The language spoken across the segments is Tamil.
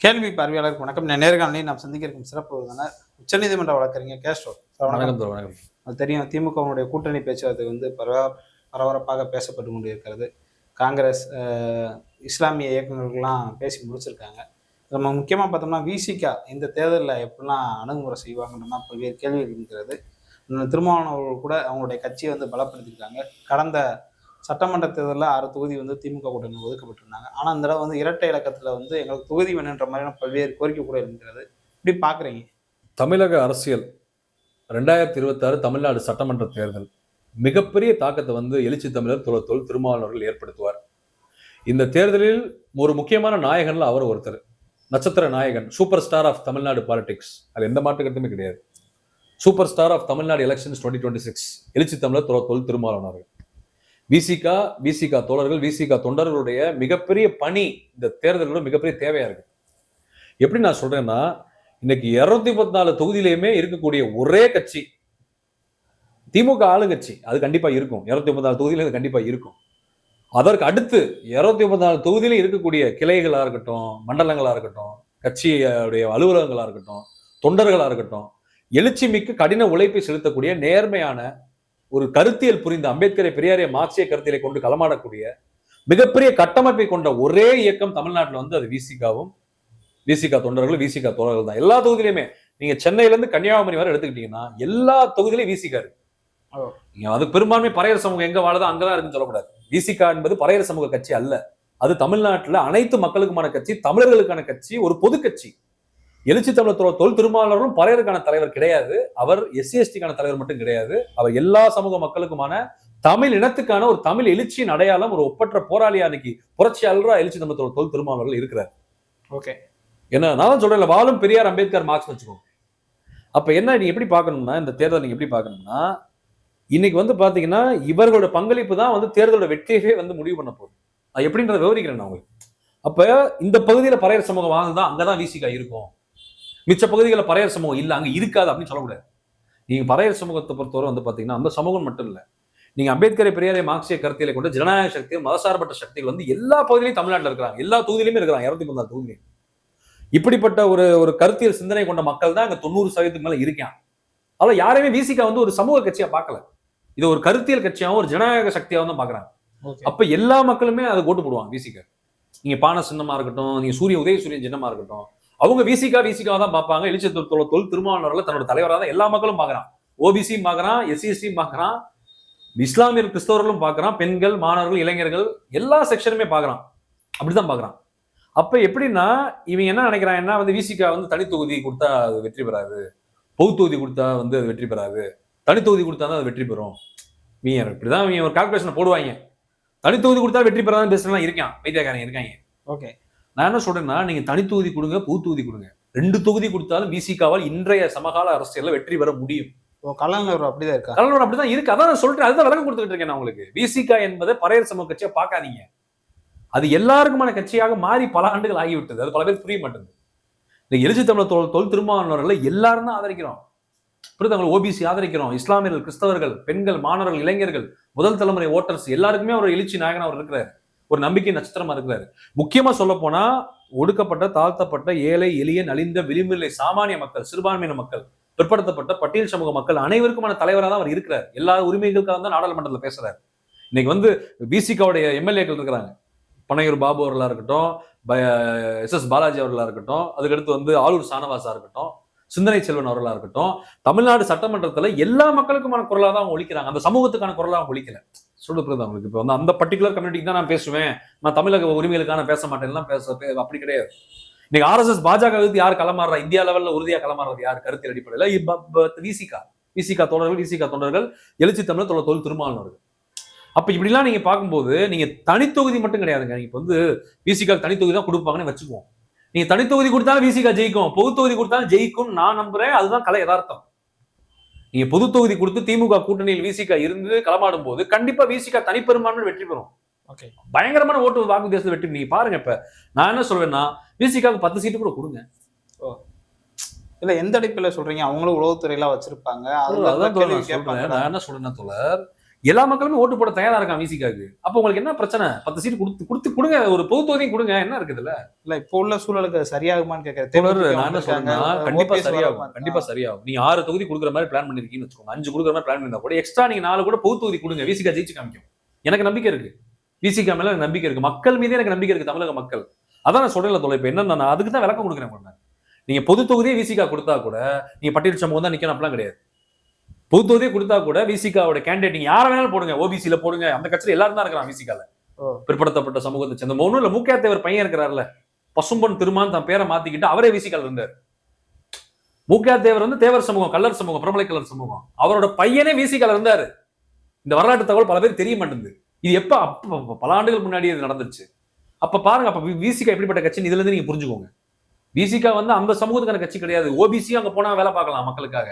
கேள்வி பார்வையாளருக்கு வணக்கம். நேர்காணலில் நாம் சந்திக்க இருக்கும் சிறப்பு விருந்தினர் உச்சநீதிமன்ற வழக்கறிஞர் கேஸ்டோ. வணக்கம் சார். வணக்கம். அது தெரியும், திமுகவுடைய கூட்டணி பேச்சுவார்த்தை பரபரப்பாக பேசப்பட்டு கொண்டிருக்கிறது. காங்கிரஸ் இஸ்லாமிய இயக்கங்கள்லாம் பேசி முடிச்சிருக்காங்க. நம்ம முக்கியமாக பார்த்தோம்னா விசிகா இந்த தேர்தலில் எப்படிலாம் அணுகுமுறை செய்வாங்கன்றதான் பல்வேறு கேள்விகள் இருக்கிறது. திருமாவளவன் அவர்கள் கூட அவங்களுடைய கட்சியை பலப்படுத்தியிருக்காங்க. கடந்த சட்டமன்ற தேர்தலில் 6 தொகுதி திமுக கூட்டணி ஒதுக்கப்பட்டிருந்தாங்க. ஆனால் இந்த தடவை இரட்டை இலக்கத்தில் எங்களுக்கு தொகுதி வேணுன்ற மாதிரியான பல்வேறு கோரிக்கை கூட இருக்கிறது. இப்படி பார்க்குறீங்க? தமிழக அரசியல் 2026 தமிழ்நாடு சட்டமன்ற தேர்தல் மிகப்பெரிய தாக்கத்தை எழுச்சி தமிழர் தொல் திருமாவளவர்கள் ஏற்படுத்துவார். இந்த தேர்தலில் ஒரு முக்கியமான நாயகன்ல அவர் ஒருத்தர், நட்சத்திர நாயகன், super star of Tamil Nadu politics. அது எந்த மாற்று கருத்துமே கிடையாது. Super star of Tamil Nadu elections 2026 எழுச்சி தமிழர் தொல் திருமாவளவர்கள். விசிகா தோழர்கள், விசிகா தொண்டர்களுடைய மிகப்பெரிய பணி இந்த தேர்தலோட மிகப்பெரிய தேவையா இருக்கு. எப்படி நான் சொல்றேன்னா, இன்னைக்கு 234 தொகுதியிலையுமே இருக்கக்கூடிய ஒரே கட்சி திமுக ஆளுங்கட்சி. அது கண்டிப்பா இருக்கும். 234 தொகுதியில கண்டிப்பா இருக்கும். அதற்கு அடுத்து 234 தொகுதியில இருக்கக்கூடிய கிளைகளா இருக்கட்டும், மண்டலங்களா இருக்கட்டும், கட்சியுடைய அலுவலகங்களா இருக்கட்டும், தொண்டர்களா இருக்கட்டும், எழுச்சி மிக்க கடின உழைப்பை செலுத்தக்கூடிய நேர்மையான ஒரு கருத்தியல் புரிந்த அம்பேத்கரை, பெரியாரிய, மார்க்சிய கருத்தியலை கொண்டு களமாடக்கூடிய மிகப்பெரிய கட்டமைப்பை கொண்ட ஒரே இயக்கம் தமிழ்நாட்டில் அது விசிகாவும், விசிகா தொண்டர்கள், விசிகா தோழர்கள் தான். எல்லா தொகுதியிலுமே நீங்க சென்னையில இருந்து கன்னியாகுமரி வரை எடுத்துக்கிட்டீங்கன்னா எல்லா தொகுதியிலையும் விசிகா இருக்கு. அது பெரும்பான்மை பறையர் சமூகம் எங்க வாழுதோ அங்கதான் இருக்குன்னு சொல்லக்கூடாது. விசிகா என்பது பறையர் சமூக கட்சி அல்ல. அது தமிழ்நாட்டில் அனைத்து மக்களுக்குமான கட்சி, தமிழர்களுக்கான கட்சி, ஒரு பொது கட்சி. எழுச்சி தமிழர் தொல் திருமாவளவரும் பறையருக்கான தலைவர் கிடையாது. அவர் SC/ST தலைவர் மட்டும் கிடையாது. அவர் எல்லா சமூக மக்களுக்குமான தமிழ் இனத்துக்கான ஒரு தமிழ் எழுச்சியின் அடையாளம், ஒரு ஒப்பற்ற போராளியா அன்னைக்கு புரட்சியாளரா எழுச்சி தமிழர் தொல் திருமாவளவர்கள் இருக்கிறார். ஓகே, என்ன நான் சொல்றேன், வாழும் பெரியார், அம்பேத்கர், மார்க்ஸ் வச்சுக்கோங்க. அப்ப என்ன நீங்க எப்படி பார்க்கணும்னா, இந்த தேர்தல் நீங்க எப்படி பார்க்கணும்னா, இன்னைக்கு பாத்தீங்கன்னா இவர்களோட பங்களிப்பு தான் தேர்தலோட வெற்றியவே முடிவு பண்ண போகுது. அது எப்படின்றத விவரிக்கிறேன் நான் உங்களுக்கு. அப்ப இந்த பகுதியில பறையர் சமூகம் வாழ்ந்துதான் அங்கதான் விசிகா இருக்கும், மிச்ச பகுதிகளில் பறையர் சமூகம் இல்ல அங்க இருக்காது அப்படின்னு சொல்லக்கூடாது. நீங்க பறையர் சமூகத்தை பொறுத்தவரை பாத்தீங்கன்னா அந்த சமூகம் மட்டும் இல்ல, நீங்க அம்பேத்கரை, பெரியாரை, மார்க்சிய கருத்தியலை கொண்டு ஜனநாயக சக்தி, மதசார்பற்ற சக்திகள் எல்லா பகுதியிலையும் தமிழ்நாட்டில் இருக்கிறாங்க. எல்லா தொகுதியிலுமே இருக்கிறாங்க. 234 தொகுதியிலையும் இப்படிப்பட்ட ஒரு கருத்தியல் சிந்தனை கொண்ட மக்கள் தான் அங்க 90% மேல இருக்கான். அதனால யாரையுமே விசிகா ஒரு சமூக கட்சியா பார்க்கல. இது ஒரு கருத்தியல் கட்சியாவும் ஒரு ஜனநாயக சக்தியாவும் தான் பாக்குறாங்க. அப்ப எல்லா மக்களுமே அதை ஓட்டு போடுவாங்க விசிகா. நீங்க பான சின்னமா இருக்கட்டும், நீங்க உதயசூரியன் சின்னமா இருக்கட்டும், அவங்க விசிகா தான் பார்ப்பாங்க. எழுச்சி தொல் திருமாவளவர்கள் தன்னோட தலைவராக தான் எல்லா மக்களும் பார்க்கறான். ஓபிசியும் பார்க்கறான், SC/ST பார்க்கறான், இஸ்லாமியர், கிறிஸ்தவர்களும் பார்க்கறான், பெண்கள், மாணவர்கள், இளைஞர்கள் எல்லா செக்ஷனுமே பார்க்கறான். அப்படிதான் பார்க்கறான். அப்ப எப்படின்னா இவன் என்ன நினைக்கிறான்னா விசிகா தனி தொகுதி கொடுத்தா அது வெற்றி பெறாது, பொது தொகுதி கொடுத்தா அது வெற்றி பெறாது, தனி தொகுதி கொடுத்தா தான் அது வெற்றி பெறும். இப்படிதான் ஒரு கால்குலேஷன் போடுவாங்க. தனி தொகுதி கொடுத்தா வெற்றி பெறாதுன்னு பேசுறதுலாம் இருக்கான், வைத்தியக்காரங்க இருக்காங்க. ஓகே, நான் என்ன சொல்றேன்னா, நீங்க தனி தொகுதி கொடுங்க, பொது தொகுதி கொடுங்க, 2 தொகுதி கொடுத்தாலும் விசிகாவால் இன்றைய சமகால அரசியல்ல வெற்றி பெற முடியும். கலைஞர் அப்படிதான் இருக்கா? கலைஞர் அப்படிதான் இருக்கு. அதான் நான் சொல்றேன், அதுதான் விளக்கம் கொடுத்துட்டு இருக்கேன் நான் உங்களுக்கு. விசிகா என்பதை பறையர் சமூக கட்சியா பார்க்காதீங்க. அது எல்லாருக்குமான கட்சியாக மாறி பல ஆண்டுகள் ஆகிவிட்டது. அது பல பேர் புரிய மாட்டேங்குது. இந்த எழுச்சி தமிழர் தொல் திருமாவளவர்களை எல்லாரும் தான் ஆதரிக்கிறோம். ஓபிசி ஆதரிக்கிறோம், இஸ்லாமியர்கள், கிறிஸ்தவர்கள், பெண்கள், மாணவர்கள், இளைஞர்கள், முதல் தலைமுறை ஓட்டர்ஸ் எல்லாருக்குமே ஒரு எழுச்சி நாயகன் அவர் இருக்கிறார். ஒரு நம்பிக்கை நட்சத்திரமா இருக்கிறாரு. முக்கியமா சொல்ல போனா ஒடுக்கப்பட்ட, தாழ்த்தப்பட்ட, ஏழை, எளிய, நலிந்த, விளிம்பிலை சாமானிய மக்கள், சிறுபான்மையின மக்கள், பிற்படுத்தப்பட்ட பட்டியல் சமூக மக்கள் அனைவருக்குமான தலைவராக தான் அவர் இருக்கிறார். எல்லா உரிமைகளுக்காக தான் நாடாளுமன்றத்தில் பேசுறாரு. இன்னைக்கு விசிகாவுடைய எம்எல்ஏக்கள் இருக்கிறாங்க. பனையூர் பாபு அவர்களா இருக்கட்டும், SS பாலாஜி அவர்களா இருக்கட்டும், அதுக்கடுத்து ஆளூர் சானவாசா இருக்கட்டும், சிந்தனை செல்வன் அவர்களா இருக்கட்டும், தமிழ்நாடு சட்டமன்றத்துல எல்லா மக்களுக்குமான குரலா தான் அவங்க ஒழிக்கிறாங்க. அந்த சமூகத்துக்கான குரலா அவங்க ஒழிக்கல. சொல்றது அவங்களுக்கு இப்ப அந்த பர்டிகுலர் கம்யூனிட்டிக்கு தான் நான் பேசுவேன், நான் தமிழக உரிமைகளுக்கான பேச மாட்டேன், அப்படி கிடையாது. இன்னைக்கு RSS பாஜக யார் களமாறுறா, இந்தியா லெவல்ல உறுதியா களமாறுறது யார் கருத்தியல் அடிப்படையில்? விசிகா தொண்டர்கள், எழுச்சி தமிழர் தொல் திருமாவளவர்கள். அப்ப இப்படிலாம் நீங்க பார்க்கும்போது நீங்க தனி தொகுதி மட்டும் கிடையாதுங்க. நீங்க விசிகா தனி தொகுதி தான் கொடுப்பாங்கன்னு வச்சுக்குவோம். நீங்க தனி தொகுதி கொடுத்தாலும் விசிகா ஜெயிக்கும், பொது தொகுதி கொடுத்தாலும் ஜெயிக்கும் நான் நம்புறேன். அதுதான் கலை யதார்த்தம். நீங்க பொது தொகுதி கொடுத்து திமுக கூட்டணியில் விசிகா இருந்து களமாடும் போது கண்டிப்பா விசிகா தனிப்பெரும்பான்மை வெற்றி பெறும். பயங்கரமான ஓட்டு வாக்கு தேசத்துல வெற்றி. நீங்க பாருங்க, இப்ப நான் என்ன சொல்வேன்னா விசிகாவுக்கு 10 சீட்டு கூட கொடுங்க. இல்ல எந்த அடிப்படையில சொல்றீங்க? அவங்களும் உளவுத்துறையெல்லாம் வச்சிருப்பாங்க. நான் என்ன சொல்றேன்னா தோழர், எல்லா மக்களுமே ஓட்டு போட தயாரா இருக்கான் விசிகாக்கு. அப்ப உங்களுக்கு என்ன பிரச்சனை? 10 சீட் கொடுங்க, ஒரு பொது தொகுதியும் கொடுங்க, என்ன இருக்குதுல்ல? இல்ல இப்போ உள்ள சூழலுக்கு சரியாகுமான்னு கேட்கிறேன். தொடர் நான் என்ன சொல்றேன்னா, கண்டிப்பா OPS சரியாகும், வரமா கண்டிப்பா சரியாகும். நீங்க 6 தொகுதி கொடுக்குற மாதிரி பிளான் பண்ணிருக்கீங்கன்னு வச்சுக்கோங்க, 5 கொடுக்குற மாதிரி பிளான் பண்ணிருந்தா கூட எக்ஸ்ட்ரா நீங்க 4 கூட பொது தொகுதி கொடுங்க, விசிகா ஜெயிச்சு காமிக்கும். எனக்கு நம்பிக்கை இருக்கு, விசிகா மேல எனக்கு நம்பிக்கை இருக்கு, மக்கள் மீதே எனக்கு நம்பிக்கை இருக்கு, தமிழக மக்கள். அதான் நான் சொல்றேன் தோழர். இப்ப என்னன்னா, நான் அதுக்கு தான் விளக்கம் கொடுக்குறேன். நீங்க பொது தொகுதியே விசிகா கொடுத்தா கூட நீங்க பட்டியல் சமூகம் தான் நிக்கணும் அப்படிலாம் கிடையாது. பொது தொகுதியே கொடுத்தா கூட விசிகாவோட கேண்டிடேட் நீங்க யார வேணாலும் போடுங்க, ஓபிசில போடுங்க, அந்த கட்சியில எல்லாரும் தான் இருக்கிறான் விசிகால. பிற்படுத்தப்பட்ட சமூகத்தை சேர்ந்த ஒண்ணும் இல்ல, மூக்கையா தேவர் பையன் இருக்கிறாருல, பசும்பொன் திருமான் தன் பேரை மாத்திக்கிட்டு அவரே விசிகால இருந்தார். மூக்கையா தேவர் வந்து தேவர் சமூகம், கல்லர் சமூகம், பிரபலை கல்லர் சமூகம், அவரோட பையனே விசிகால இருந்தாரு. இந்த வரலாற்று தகவல் பல பேர் தெரிய மாட்டேங்குது. இது எப்ப பல ஆண்டுகள் முன்னாடி இது நடந்துச்சு. அப்ப பாருங்க, அப்ப விசிகா எப்படிப்பட்ட கட்சி இதுல இருந்து நீங்க புரிஞ்சுக்கோங்க. விசிகா வந்து அந்த சமூகத்துக்கான கட்சி கிடையாது. ஓபிசி அங்க போனா வேலை பார்க்கலாம் மக்களுக்காக,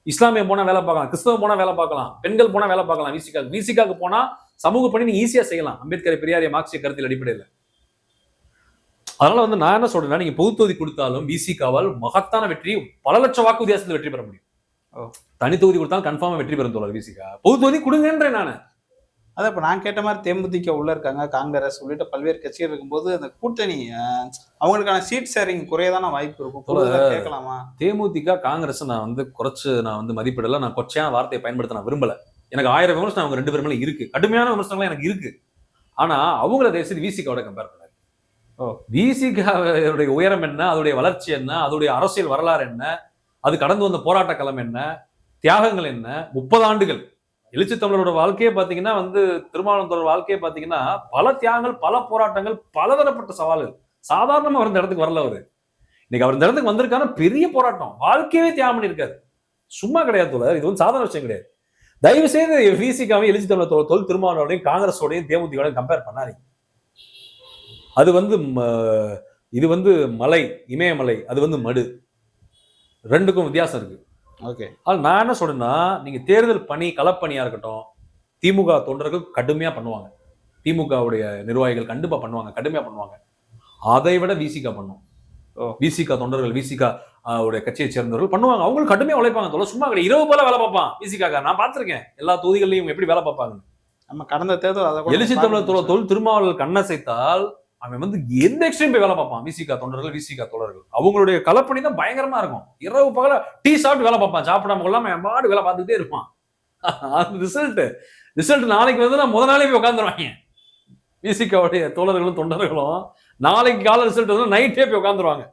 இஸ்லாமிய போனா வேலை பார்க்கலாம், கிறிஸ்தவம் போனா வேலை பார்க்கலாம், பெண்கள் போனா வேலை பார்க்கலாம். விசிகாக்கு போனா சமூக பணி நீங்க ஈஸியா செய்யலாம், அம்பேத்கர் பெரியாரிய மார்க்சிய கருத்தில் அடிப்படையில். அதனால வந்து நான் என்ன சொல்றேன்னா, நீங்க பொது தொகுதி கொடுத்தாலும் விசிகாவால் மகத்தான வெற்றி, பல லட்சம் வாக்கு வித்தியாசத்தில் வெற்றி பெற முடியும். தனி தொகுதி கொடுத்தாலும் கன்ஃபார்மா வெற்றி பெறும் தோழர் விசிகா. பொது தொகுதி கொடுங்கன்றேன் நான். அதான் இப்ப நான் கேட்ட மாதிரி தேமுதிக உள்ள இருக்காங்க, காங்கிரஸ் உள்ளிட்ட பல்வேறு கட்சிகள் இருக்கும்போது அந்த கூட்டணி அவங்களுக்கான சீட் ஷேரிங் குறையதான வாய்ப்பு இருக்கும். கேட்கலாமா? தேமுதிக காங்கிரஸ் நான் வந்து குறைச்சு நான் வந்து மதிப்பிடல, நான் கொச்சையான வார்த்தையை பயன்படுத்த நான் விரும்பல. எனக்கு 1000 விமர்சனம் அவங்க 2 பேருமே இருக்கு, கடுமையான விமர்சனங்கள் எனக்கு இருக்கு. ஆனா அவங்கள தயவுசெய்து விசிகாவோட கம்பேர் பண்ணாரு. விசிகாவுடைய உயரம் என்ன, அதோடைய வளர்ச்சி என்ன, அதோடைய அரசியல் வரலாறு என்ன, அது கடந்து வந்த போராட்ட களம் என்ன, தியாகங்கள் என்ன, 30 ஆண்டுகள் எழுச்சி தமிழரோட வாழ்க்கையே பாத்தீங்கன்னா வந்து, திருமாவளவன் வாழ்க்கையே பாத்தீங்கன்னா பல தியாகங்கள், பல போராட்டங்கள், பலதரப்பட்ட சவால்கள். சாதாரணமா அவர் இந்த இடத்துக்கு வரல. அவரு இன்னைக்கு அவர் இந்த இடத்துக்கு வந்திருக்கான பெரிய போராட்டம், வாழ்க்கையவே தியாகம் பண்ணியிருக்காரு, சும்மா கிடையாது தோழர். இது வந்து சாதாரண விஷயம் கிடையாது. தயவு செய்து விசிகாவை எழுச்சி தமிழர் தொல் திருமாவளவனையும் காங்கிரஸோடையும் தேமுதிகோடையும் கம்பேர் பண்ணாதீங்க. அது வந்து இது வந்து மலை, இமயமலை, அது வந்து மடு, ரெண்டுக்கும் வித்தியாசம் இருக்கு. ஓகே, நான் என்ன சொல்றேன்னா, நீங்க தேர்தல் பணி, களப்பணியா இருக்கட்டும், திமுக தொண்டர்கள் கடுமையா பண்ணுவாங்க, திமுகவுடைய நிர்வாகிகள் கண்டிப்பா பண்ணுவாங்க, கடுமையா பண்ணுவாங்க. அதை விட விசிகா பண்ணும். விசிகா தொண்டர்கள், விசிகா உடைய கட்சியை சேர்ந்தவர்கள் பண்ணுவாங்க. அவங்களுக்கு கடுமையா உழைப்பாங்க தோழர், சும்மா கிடையாது. இரவு போல வேலை பார்ப்பான் விசிகா. நான் பார்த்திருக்கேன் எல்லா தொகுதிகளையும் எப்படி வேலை பார்ப்பாங்க. நம்ம கடந்த தேர்தல் எழுச்சி தமிழர் தொல் திருமாவளவன் கண்ணசைத்தால் அவன் வந்து எந்த எக்ஸ்ட்ரீம் போய் வேலை பார்ப்பான். விசிகா தொண்டர்கள், விசிகா தோழர்கள் அவங்களுடைய களப்பணி தான் பயங்கரமா இருக்கும். இரவு பகல டீ சாப்பிட்டு வேலை பார்ப்பான், சாப்பிடாம கொள்ளாம எம்பாடு வேலை பார்த்துட்டே இருப்பான். ரிசல்ட் நாளைக்கு வந்து முதல் நாளே போய் உட்காந்துருவாங்க. விசிகாவுடைய தோழர்களும் தொண்டர்களும் நாளைக்கு கால ரிசல்ட் வந்து நைட்டே போய் உட்காந்துருவாங்க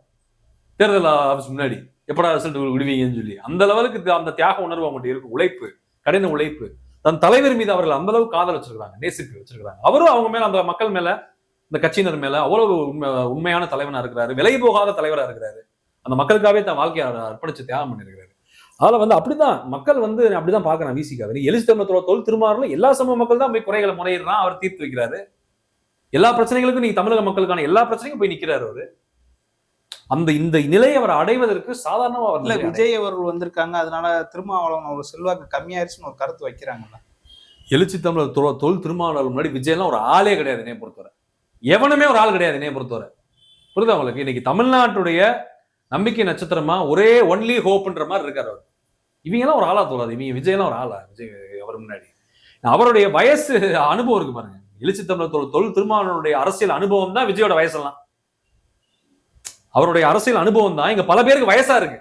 தேர்தல் ஆஃபீஸ் முன்னாடி, எப்படா ரிசல்ட் விடுவீங்கன்னு சொல்லி. அந்த லெவலுக்கு அந்த தியாக உணர்வு அவங்கள்ட்ட இருக்கு, உழைப்பு, கடின உழைப்பு. தன் தலைவர் மீது அவர்கள் அந்த அளவுக்கு காதல் வச்சிருக்காங்க, நேசிப்பு வச்சிருக்காங்க. அவரும் அவங்க மேல, அந்த மக்கள் மேல, இந்த கட்சியினர் மேல அவ்வளவு உண்மையான தலைவனா இருக்கிறாரு, விலை போகாத தலைவரா இருக்கிறாரு. அந்த மக்களுக்காகவே தன் வாழ்க்கையை அர்ப்பணிச்சு தியாகம் பண்ணிருக்காரு. அதுல வந்து அப்படிதான் மக்கள் வந்து அப்படிதான் பாக்குறாங்க விசிகாவை. எழுச்சி தமிழர் தொல் திருமாவளவன் எல்லா சமூக மக்கள் தான் போய் குறைகளை முறையிடுறான், அவர் தீர்த்து வைக்கிறாரு. எல்லா பிரச்சனைகளுக்கும் நீங்க தமிழக மக்களுக்கான எல்லா பிரச்சனைக்கும் போய் நிக்கிறாரு அவரு. அந்த இந்த நிலையை அவர் அடைவதற்கு சாதாரணமா இல்ல, விஜய் அவர்கள் வந்திருக்காங்க, அதனால திருமாவளவன் ஒரு செல்வாக்கு கம்மியாயிருச்சுன்னு ஒரு கருத்து வைக்கிறாங்கல்ல. எழுச்சி தமிழர் தொல் திருமாவளவன் முன்னாடி விஜய் எல்லாம் ஒரு ஆளே கிடையாது என்னைய பொறுத்தவரை. எவனுமே ஒரு ஆள் கிடையாது என்னைய பொறுத்தவரை. புரியுதா உங்களுக்கு? இன்னைக்கு தமிழ்நாட்டுடைய நம்பிக்கை நட்சத்திரமா ஒரே ஒன்லி ஹோப்ன்ற மாதிரி இருக்காரு அவர். இவங்க எல்லாம் ஒரு ஆளா தோலாது. இவங்க விஜய் எல்லாம் ஒரு ஆளா? விஜய் அவர் முன்னாடி அவருடைய வயசு அனுபவம் இருக்கு பாருங்க. எழுச்சி தமிழர் தொல் திருமாவளவனுடைய அரசியல் அனுபவம் தான் விஜயோட வயசெல்லாம். அவருடைய அரசியல் அனுபவம் தான் இங்க பல பேருக்கு வயசா இருக்கு.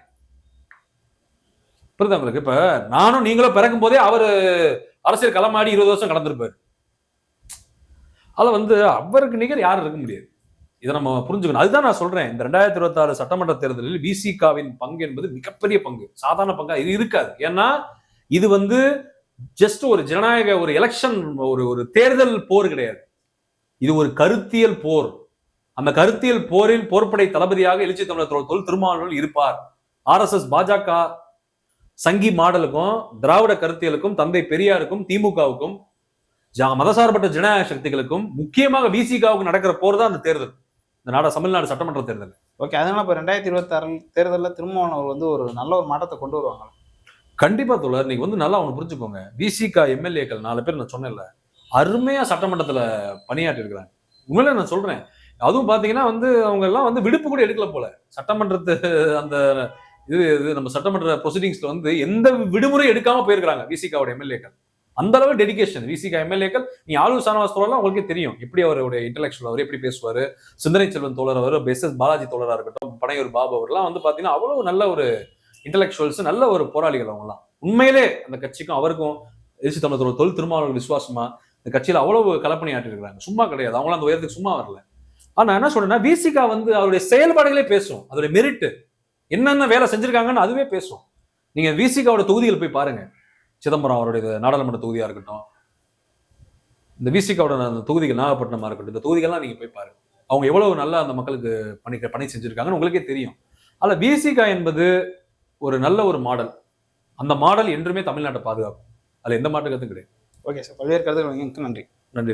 புரியுதா உங்களுக்கு? இப்ப நானும் நீங்களும் பிறக்கும் போதே அவரு அரசியல் களமாடி 20 வருஷம் கடந்திருப்பாரு. அதுல வந்து அவருக்கு நிகர் யாரும் இருக்க முடியாது. இதை நம்ம புரிஞ்சுக்கணும். அதுதான் நான் சொல்றேன், இந்த 2026 சட்டமன்ற தேர்தலில் விசிகாவின் பங்கு என்பது மிகப்பெரிய பங்கு, சாதாரண பங்கா இது இருக்காது. ஏன்னா இது வந்து ஜஸ்ட் ஒரு ஜனநாயக, ஒரு எலெக்ஷன், ஒரு தேர்தல் போர் கிடையாது. இது ஒரு கருத்தியல் போர். அந்த கருத்தியல் போரில் போர்ப்படை தளபதியாக எழுச்சி தமிழர் தொல் திருமாவளவன் இருப்பார். RSS பாஜக சங்கி மாடலுக்கும், திராவிட கருத்தியலுக்கும், தந்தை பெரியாருக்கும், திமுகவுக்கும், மதசார்பற்ற ஜனநாயக சக்திகளுக்கும், முக்கியமாக விசிகாவுக்கு நடக்கிற போர் தான் அந்த தேர்தல், இந்த தமிழ்நாடு சட்டமன்ற தேர்தல். ஓகே, அதனால இப்ப 2026 தேர்தலில் திருமாவளவன் வந்து ஒரு நல்ல ஒரு மாற்றத்தை கொண்டு வருவாங்க. கண்டிப்பா தோழர். நீங்க வந்து நல்லா ஒண்ணு புரிஞ்சுக்கோங்க, விசிகா எம்எல்ஏக்கள் 4 பேர் நான் சொன்னேன்ல, அருமையா சட்டமன்றத்துல பணியாற்றி இருக்கிறாங்க. உண்மையில நான் சொல்றேன். அதுவும் பாத்தீங்கன்னா வந்து அவங்க எல்லாம் வந்து விடுப்பு கூட எடுக்கல போல. சட்டமன்றத்து அந்த இது நம்ம சட்டமன்ற ப்ரொசீடிங்ஸ்ல வந்து எந்த விடுமுறை எடுக்காம போயிருக்காங்க விசிகாவோட எம்எல்ஏக்கள். அந்த அளவு டெடிகேஷன் விசிக எம்எல்ஏக்கள். நீ ஆளூர் ஷானவாஸ் தோழர்லாம் உங்களுக்கே தெரியும் எப்படி அவருடைய இன்டெலெக்சுவல், அவர் எப்படி பேசுவாரு. சிந்தனை செல்வன் தோழர், அவர் எஸ் பாலாஜி தோழரா இருக்கட்டும், பனையூர் பாபு அவர்லாம் வந்து பாத்தீங்கன்னா அவ்வளவு நல்ல ஒரு இன்டெலெக்சுவல்ஸ், நல்ல ஒரு போராளிகள் அவங்கலாம். உண்மையிலே அந்த கட்சிக்கும் அவருக்கும் எழுச்சி தமிழர் தொல் திருமாவளவன் விசுவாசமா இந்த கட்சியில அவ்வளவு கலப்பணி ஆற்றிருக்காங்க. சும்மா கிடையாது, அவங்களாம் அந்த உயரத்துக்கு சும்மா வரல. ஆனா என்ன சொல்றேன்னா, விசிகா வந்து அவருடைய செயல்பாடுகளே பேசும், அதோட மெரிட் என்னென்ன வேலை செஞ்சிருக்காங்கன்னு அதுவே பேசும். நீங்க விசிகாவோட தொகுதிகள் போய் பாருங்க. சிதம்பரம் அவருடைய நாடாளுமன்ற தொகுதியா இருக்கட்டும், இந்த விசிகாவோட அந்த தொகுதிகள் நாகப்பட்டினமா இருக்கட்டும், இந்த தொகுதிகள்லாம் நீங்க போய் பாருங்க. அவங்க எவ்வளவு நல்லா அந்த மக்களுக்கு பணி செஞ்சிருக்காங்கன்னு உங்களுக்கே தெரியும். அதுல விசிகா என்பது ஒரு நல்ல ஒரு மாடல். அந்த மாடல் என்றுமே தமிழ்நாட்டை பாதுகாக்கும். அதுல எந்த மாற்று கருத்தும் கிடையாது. ஓகே சார், பல்வேறு கருத்துக்கள் நன்றி. நன்றி.